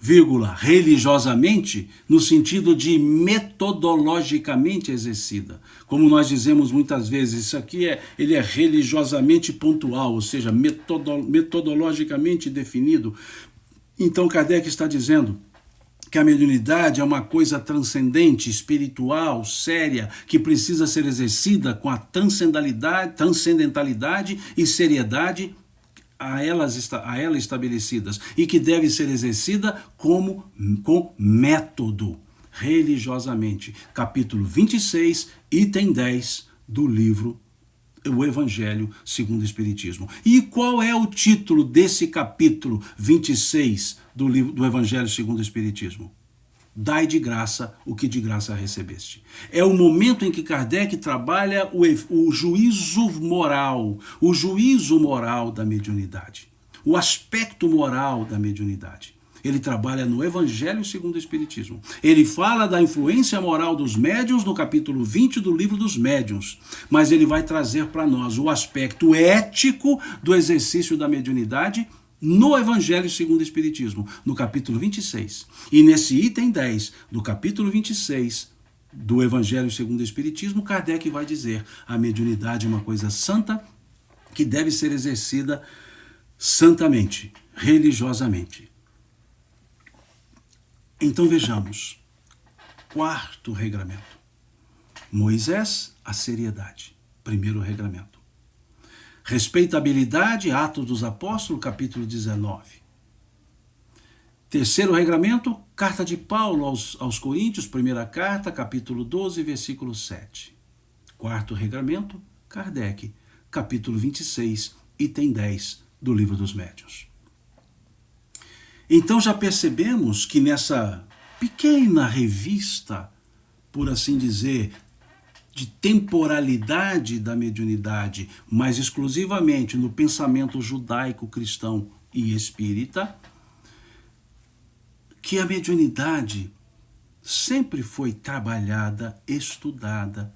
religiosamente, no sentido de metodologicamente exercida. Como nós dizemos muitas vezes, isso aqui ele é religiosamente pontual, ou seja, metodologicamente definido. Então Kardec está dizendo que a mediunidade é uma coisa transcendente, espiritual, séria, que precisa ser exercida com a transcendentalidade e seriedade a ela estabelecidas, e que deve ser exercida com método, religiosamente. Capítulo 26, item 10 do livro O Evangelho segundo o Espiritismo. E qual é o título desse capítulo 26 do livro do Evangelho segundo o Espiritismo? Dai de graça o que de graça recebeste. É o momento em que Kardec trabalha o juízo moral da mediunidade, o aspecto moral da mediunidade. Ele trabalha no Evangelho segundo o Espiritismo. Ele fala da influência moral dos médiuns no capítulo 20 do livro dos médiuns, mas ele vai trazer para nós o aspecto ético do exercício da mediunidade no Evangelho segundo o Espiritismo, no capítulo 26. E nesse item 10 do capítulo 26 do Evangelho segundo o Espiritismo, Kardec vai dizer: a mediunidade é uma coisa santa que deve ser exercida santamente, religiosamente. Então vejamos, quarto regramento. Moisés, a seriedade, primeiro regramento. Respeitabilidade, Atos dos Apóstolos, capítulo 19. Terceiro regramento, carta de Paulo aos Coríntios, primeira carta, capítulo 12, versículo 7. Quarto regramento, Kardec, capítulo 26, item 10 do Livro dos Médiuns. Então já percebemos que nessa pequena revista, por assim dizer, de temporalidade da mediunidade, mas exclusivamente no pensamento judaico, cristão e espírita, que a mediunidade sempre foi trabalhada, estudada,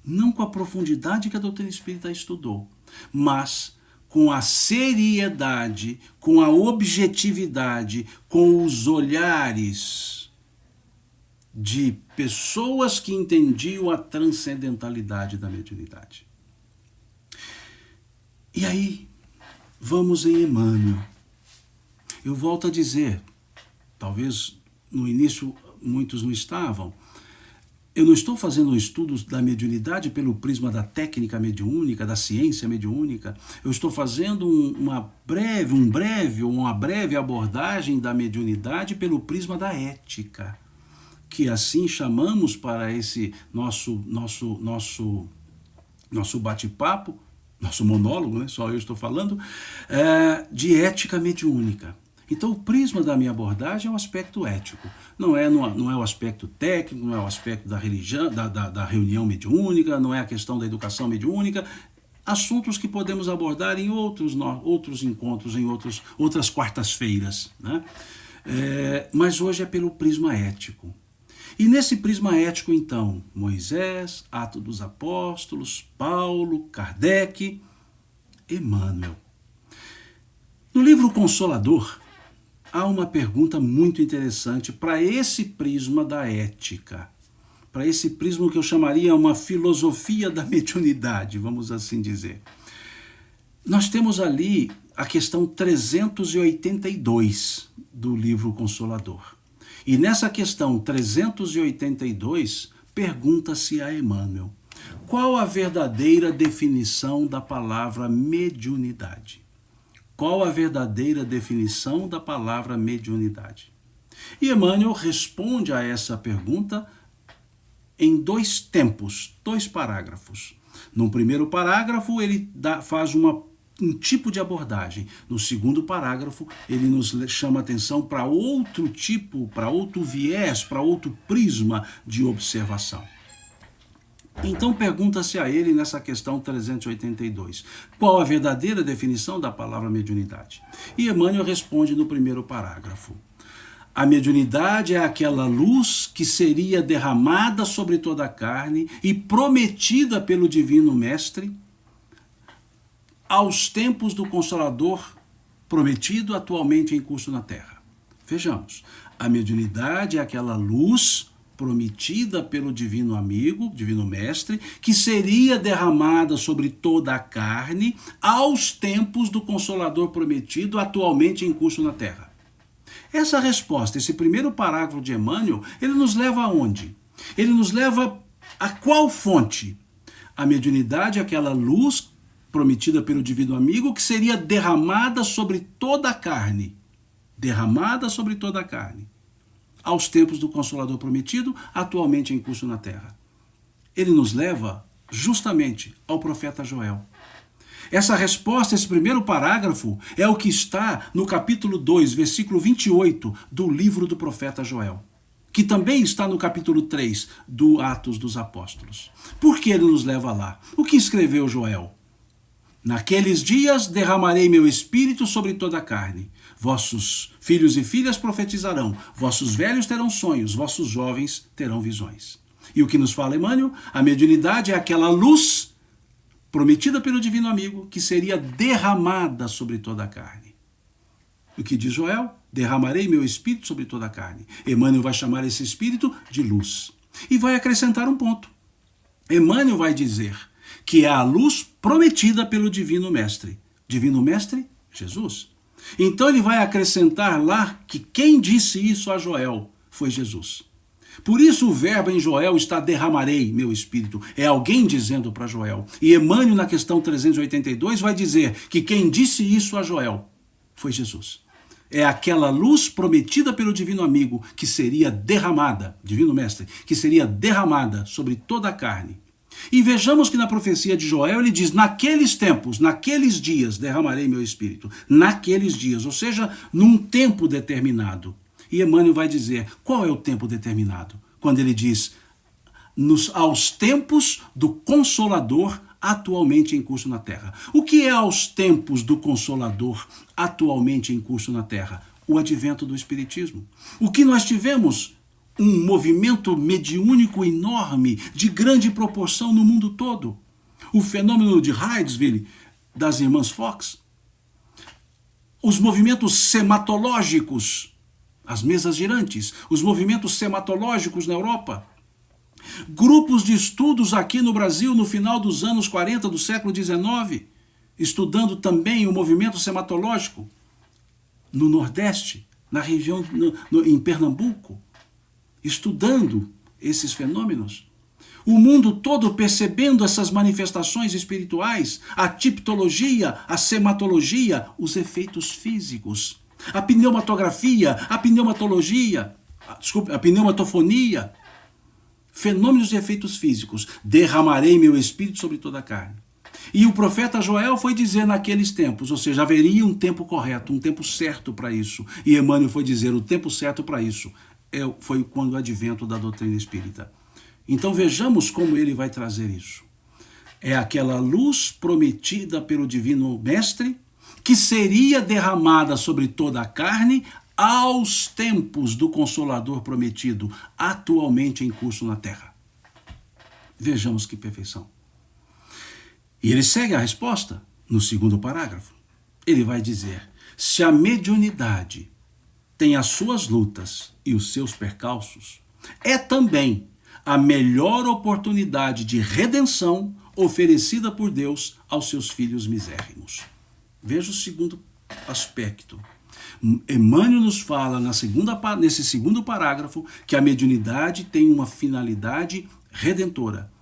não com a profundidade que a doutrina espírita estudou, mas com a seriedade, com a objetividade, com os olhares de pessoas que entendiam a transcendentalidade da mediunidade. E aí, vamos em Emmanuel. Eu volto a dizer, talvez no início muitos não estavam, eu não estou fazendo um estudo da mediunidade pelo prisma da técnica mediúnica, da ciência mediúnica. Eu estou fazendo uma breve abordagem da mediunidade pelo prisma da ética, que assim chamamos para esse nosso bate-papo, nosso monólogo, né? Só eu estou falando, de ética mediúnica. Então o prisma da minha abordagem é o aspecto ético, não é o aspecto técnico, não é o aspecto da religião, da reunião mediúnica, não é a questão da educação mediúnica, assuntos que podemos abordar em outros encontros, em outras quartas-feiras, né? Mas hoje é pelo prisma ético. E nesse prisma ético, então, Moisés, Atos dos Apóstolos, Paulo, Kardec, Emmanuel. No livro Consolador, há uma pergunta muito interessante para esse prisma da ética, para esse prisma que eu chamaria uma filosofia da mediunidade, vamos assim dizer. Nós temos ali a questão 382 do livro Consolador. E nessa questão 382, pergunta-se a Emmanuel: qual a verdadeira definição da palavra mediunidade? Qual a verdadeira definição da palavra mediunidade? E Emmanuel responde a essa pergunta em dois tempos, dois parágrafos. No primeiro parágrafo, ele faz um tipo de abordagem. No segundo parágrafo, ele nos chama atenção para outro tipo, para outro viés, para outro prisma de observação. Então pergunta-se a ele nessa questão 382, qual a verdadeira definição da palavra mediunidade? E Emmanuel responde no primeiro parágrafo: a mediunidade é aquela luz que seria derramada sobre toda a carne e prometida pelo Divino Mestre aos tempos do Consolador prometido, atualmente em curso na Terra. Vejamos, a mediunidade é aquela luz prometida pelo divino amigo, divino mestre, que seria derramada sobre toda a carne aos tempos do Consolador prometido, atualmente em curso na Terra. Essa resposta, esse primeiro parágrafo de Emmanuel, ele nos leva aonde? Ele nos leva a qual fonte? A mediunidade é aquela luz prometida pelo divino amigo que seria derramada sobre toda a carne. Derramada sobre toda a carne. Aos tempos do Consolador prometido, atualmente em curso na Terra. Ele nos leva justamente ao profeta Joel. Essa resposta, esse primeiro parágrafo, é o que está no capítulo 2, versículo 28 do livro do profeta Joel, que também está no capítulo 3 do Atos dos Apóstolos. Por que ele nos leva lá? O que escreveu Joel? Naqueles dias derramarei meu espírito sobre toda a carne. Vossos filhos e filhas profetizarão, vossos velhos terão sonhos, vossos jovens terão visões. E o que nos fala Emmanuel? A mediunidade é aquela luz prometida pelo divino amigo que seria derramada sobre toda a carne. O que diz Joel? Derramarei meu espírito sobre toda a carne. Emmanuel vai chamar esse espírito de luz. E vai acrescentar um ponto. Emmanuel vai dizer que é a luz prometida pelo divino mestre. Divino mestre? Jesus. Então ele vai acrescentar lá que quem disse isso a Joel foi Jesus. Por isso o verbo em Joel está derramarei meu espírito. É alguém dizendo para Joel. E Emmanuel na questão 382 vai dizer que quem disse isso a Joel foi Jesus. É aquela luz prometida pelo divino amigo que seria derramada, divino mestre, que seria derramada sobre toda a carne. E vejamos que na profecia de Joel ele diz, naqueles tempos, naqueles dias derramarei meu espírito. Naqueles dias, ou seja, num tempo determinado. E Emmanuel vai dizer, qual é o tempo determinado? Quando ele diz, aos tempos do Consolador atualmente em curso na Terra. O que é aos tempos do Consolador atualmente em curso na Terra? O advento do Espiritismo. O que nós tivemos? Um movimento mediúnico enorme, de grande proporção no mundo todo. O fenômeno de Hydesville, das irmãs Fox. Os movimentos sematológicos, as mesas girantes, os movimentos sematológicos na Europa. Grupos de estudos aqui no Brasil no final dos anos 40 do século XIX, estudando também o movimento sematológico no Nordeste, na região, em Pernambuco, estudando esses fenômenos. O mundo todo percebendo essas manifestações espirituais, a tipologia, a sematologia, os efeitos físicos, a pneumatografia, a pneumatologia, a pneumatofonia, fenômenos de efeitos físicos. Derramarei meu espírito sobre toda a carne. E o profeta Joel foi dizer naqueles tempos, ou seja, haveria um tempo correto, um tempo certo para isso. E Emmanuel foi dizer, o tempo certo para isso foi quando o advento da doutrina espírita. Então vejamos como ele vai trazer isso. É aquela luz prometida pelo divino mestre, que seria derramada sobre toda a carne aos tempos do Consolador prometido, atualmente em curso na Terra. Vejamos que perfeição. E ele segue a resposta no segundo parágrafo. Ele vai dizer, se a mediunidade tem as suas lutas e os seus percalços, é também a melhor oportunidade de redenção oferecida por Deus aos seus filhos misérrimos. Veja o segundo aspecto. Emmanuel nos fala nesse segundo parágrafo que a mediunidade tem uma finalidade redentora.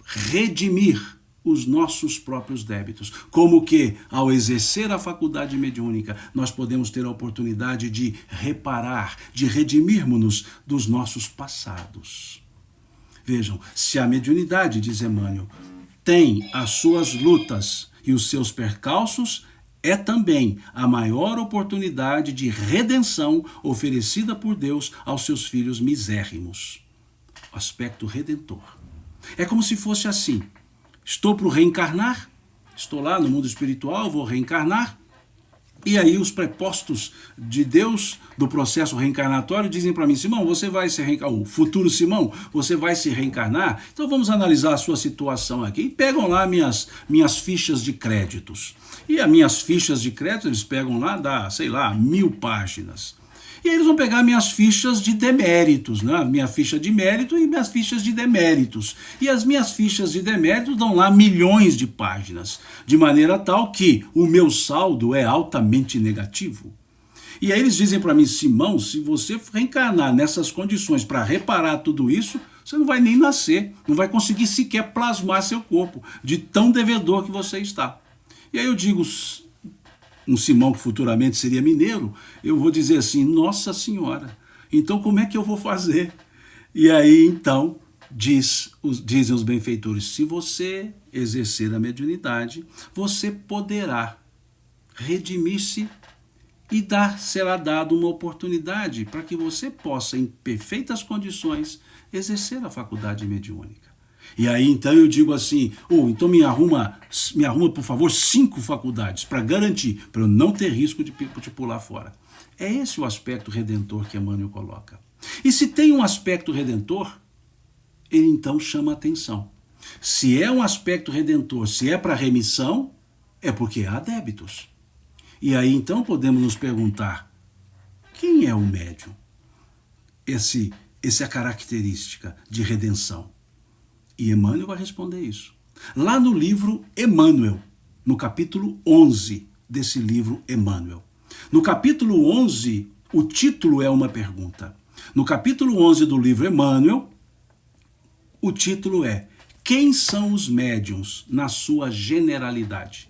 Redimir os nossos próprios débitos. Como que, ao exercer a faculdade mediúnica, nós podemos ter a oportunidade de reparar, de redimirmos-nos dos nossos passados. Vejam, se a mediunidade, diz Emmanuel, tem as suas lutas e os seus percalços, é também a maior oportunidade de redenção oferecida por Deus aos seus filhos misérrimos. Aspecto redentor. É como se fosse assim. Estou para reencarnar, estou lá no mundo espiritual, vou reencarnar, e aí os prepostos de Deus do processo reencarnatório dizem para mim, Simão, você vai se reencarnar, o futuro Simão, você vai se reencarnar, então vamos analisar a sua situação aqui. E pegam lá minhas fichas de créditos. E as minhas fichas de crédito, eles pegam lá, dá, sei lá, 1000 páginas. E aí eles vão pegar minhas fichas de deméritos, né? Minha ficha de mérito e minhas fichas de deméritos. E as minhas fichas de deméritos dão lá milhões de páginas, de maneira tal que o meu saldo é altamente negativo. E aí eles dizem para mim, Simão, se você reencarnar nessas condições para reparar tudo isso, você não vai nem nascer, não vai conseguir sequer plasmar seu corpo, de tão devedor que você está. E aí eu digo, um Simão que futuramente seria mineiro, eu vou dizer assim, Nossa Senhora, então como é que eu vou fazer? E aí então dizem os benfeitores, se você exercer a mediunidade, você poderá redimir-se e será dada uma oportunidade para que você possa, em perfeitas condições, exercer a faculdade mediúnica. E aí então eu digo assim, então me arruma por favor 5 faculdades para garantir, para eu não ter risco de pular fora. É esse o aspecto redentor que Emmanuel coloca. E se tem um aspecto redentor, ele então chama atenção. Se é um aspecto redentor, se é para remissão, é porque há débitos. E aí então podemos nos perguntar, quem é o médium? Essa é a característica de redenção. E Emmanuel vai responder isso. Lá no livro Emmanuel, no capítulo 11 desse livro Emmanuel. No capítulo 11, o título é uma pergunta. No capítulo 11 do livro Emmanuel, o título é Quem são os médiuns na sua generalidade?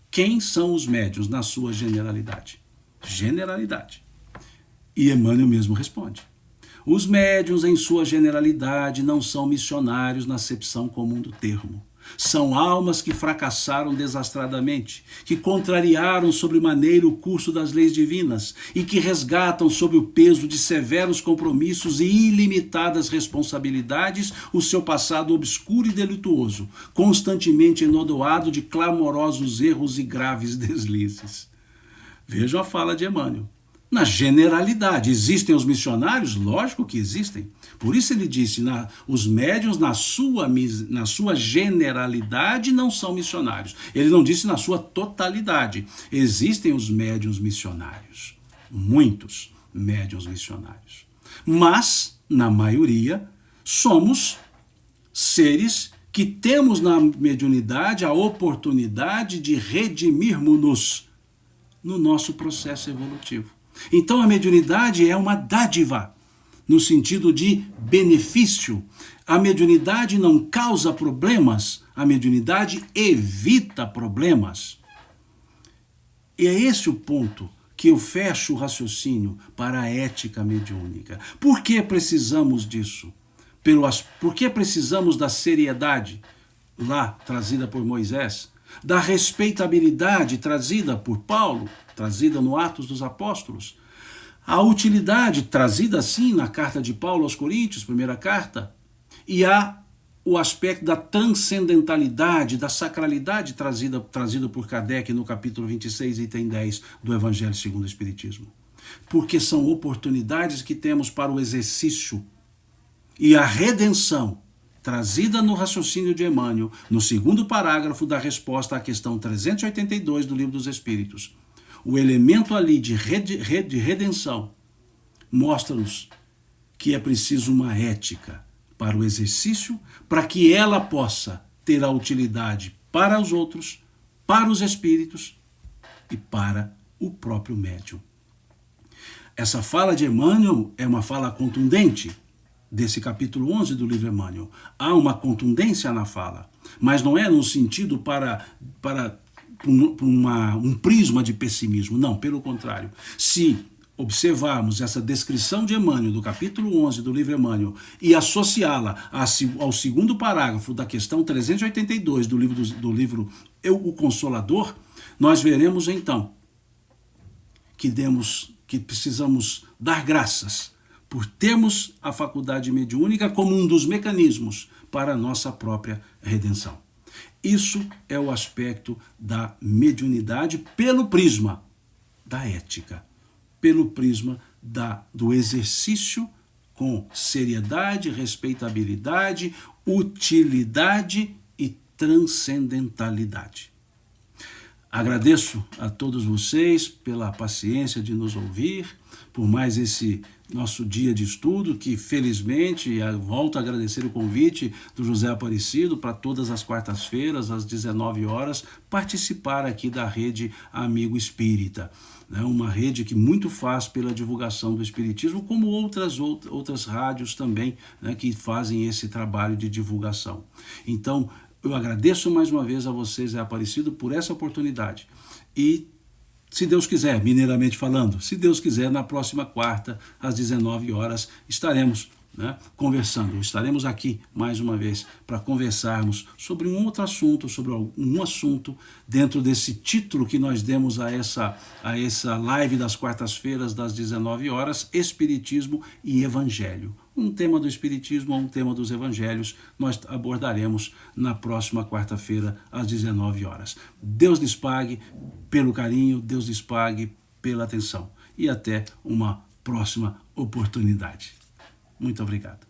Quem são os médiuns na sua generalidade? Generalidade. E Emmanuel mesmo responde. Os médiuns, em sua generalidade, não são missionários na acepção comum do termo. São almas que fracassaram desastradamente, que contrariaram sobremaneira o curso das leis divinas e que resgatam sob o peso de severos compromissos e ilimitadas responsabilidades o seu passado obscuro e delituoso, constantemente enodoado de clamorosos erros e graves deslizes. Vejam a fala de Emmanuel. Na generalidade, existem os missionários? Lógico que existem. Por isso ele disse, os médiuns na sua generalidade não são missionários. Ele não disse na sua totalidade. Existem os médiuns missionários. Muitos médiuns missionários. Mas, na maioria, somos seres que temos na mediunidade a oportunidade de redimirmos-nos no nosso processo evolutivo. Então a mediunidade é uma dádiva, no sentido de benefício. A mediunidade não causa problemas, a mediunidade evita problemas. E é esse o ponto que eu fecho o raciocínio para a ética mediúnica. Por que precisamos disso? Por que precisamos da seriedade lá trazida por Moisés? Da respeitabilidade trazida por Paulo, trazida no Atos dos Apóstolos, a utilidade trazida assim na carta de Paulo aos Coríntios, primeira carta, e há o aspecto da transcendentalidade, da sacralidade trazido por Kardec no capítulo 26, item 10 do Evangelho segundo o Espiritismo. Porque são oportunidades que temos para o exercício e a redenção trazida no raciocínio de Emmanuel, no segundo parágrafo da resposta à questão 382 do Livro dos Espíritos. O elemento ali de redenção mostra-nos que é preciso uma ética para o exercício, para que ela possa ter a utilidade para os outros, para os espíritos e para o próprio médium. Essa fala de Emmanuel é uma fala contundente, desse capítulo 11 do livro Emmanuel. Há uma contundência na fala, mas não é no sentido para um prisma de pessimismo, não, pelo contrário. Se observarmos essa descrição de Emmanuel, do capítulo 11 do livro Emmanuel, e associá-la ao segundo parágrafo da questão 382 do livro O Consolador, nós veremos então que precisamos dar graças por termos a faculdade mediúnica como um dos mecanismos para a nossa própria redenção. Isso é o aspecto da mediunidade pelo prisma da ética, pelo prisma do exercício com seriedade, respeitabilidade, utilidade e transcendentalidade. Agradeço a todos vocês pela paciência de nos ouvir, por mais esse nosso dia de estudo, que felizmente, volto a agradecer o convite do José Aparecido para todas as quartas-feiras, às 19 horas, participar aqui da Rede Amigo Espírita. Uma rede que muito faz pela divulgação do Espiritismo, como outras rádios também, né, que fazem esse trabalho de divulgação. Então, eu agradeço mais uma vez a vocês, Zé Aparecido, por essa oportunidade. E, se Deus quiser, mineiramente falando, se Deus quiser, na próxima quarta, às 19 horas, estaremos, né, conversando. Estaremos aqui mais uma vez para conversarmos sobre um outro assunto, sobre um assunto dentro desse título que nós demos a essa live das quartas-feiras, das 19 horas, Espiritismo e Evangelho. Um tema do Espiritismo ou um tema dos Evangelhos nós abordaremos na próxima quarta-feira, às 19 horas. Deus lhes pague pelo carinho, Deus lhes pague pela atenção. E até uma próxima oportunidade. Muito obrigado.